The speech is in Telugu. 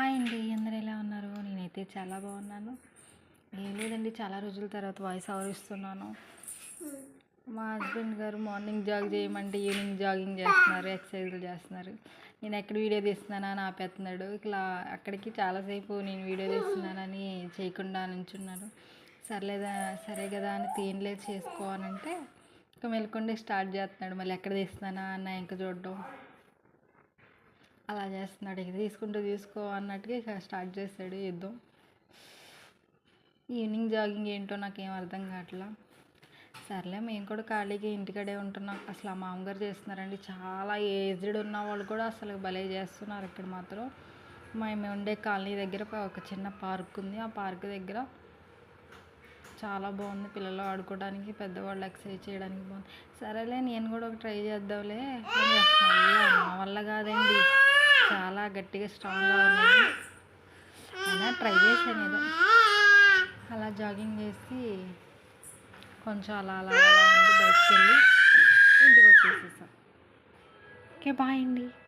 హాయ్ అండి, అందరు ఎలా ఉన్నారు? నేనైతే చాలా బాగున్నాను. ఏం లేదండి, చాలా రోజుల తర్వాత వాయిస్ ఓవర్ ఇస్తున్నాను. మా హస్బెండ్ గారు మార్నింగ్ జాగ్ చేయమంటే ఈవినింగ్ జాగింగ్ చేస్తున్నారు, ఎక్సర్సైజ్లు చేస్తున్నారు. నేను ఎక్కడ వీడియో తీస్తున్నానా అని ఆపేస్తున్నాడు. ఇట్లా అక్కడికి చాలాసేపు నేను వీడియో తీస్తున్నానని చేయకుండా నుంచున్నాను. సరే కదా అని తీయలేదు చేసుకోవాలంటే ఇంకా మెలకుండా స్టార్ట్ చేస్తున్నాడు. మళ్ళీ ఎక్కడ తీస్తున్నానా అన్న ఇంకా చూడడం అలా చేస్తున్నాడు. ఇక తీసుకో అన్నట్టుగా ఇక స్టార్ట్ చేస్తాడు యుద్ధం. ఈవినింగ్ జాగింగ్ ఏంటో నాకేం అర్థం కావట్లా. సర్లే, మేము కూడా ఖాళీగా ఇంటికాడే ఉంటున్నాం. అసలు ఆ మామగారు చేస్తున్నారండి, చాలా ఏజ్డ్ ఉన్న వాళ్ళు కూడా అసలు భలే చేస్తున్నారు. ఇక్కడ మాత్రం మేము ఉండే కాలనీ దగ్గర ఒక చిన్న పార్క్ ఉంది. ఆ పార్క్ దగ్గర చాలా బాగుంది, పిల్లలు ఆడుకోవడానికి, పెద్దవాళ్ళు ఎక్సర్సైజ్ చేయడానికి బాగుంది. సరేలే, నేను కూడా ఒక ట్రై చేద్దాంలే. నా వల్ల కాదండి, చాలా గట్టిగా స్ట్రాంగ్గా ఉన్నాయి. అయినా ట్రై చేశాను ఏదో. అలా జాగింగ్ చేసి కొంచెం అలా అలా అలా ఉండి బయటకు వెళ్ళి ఇంటికి వచ్చేసేసాం. ఓకే, బాయ్ అండి.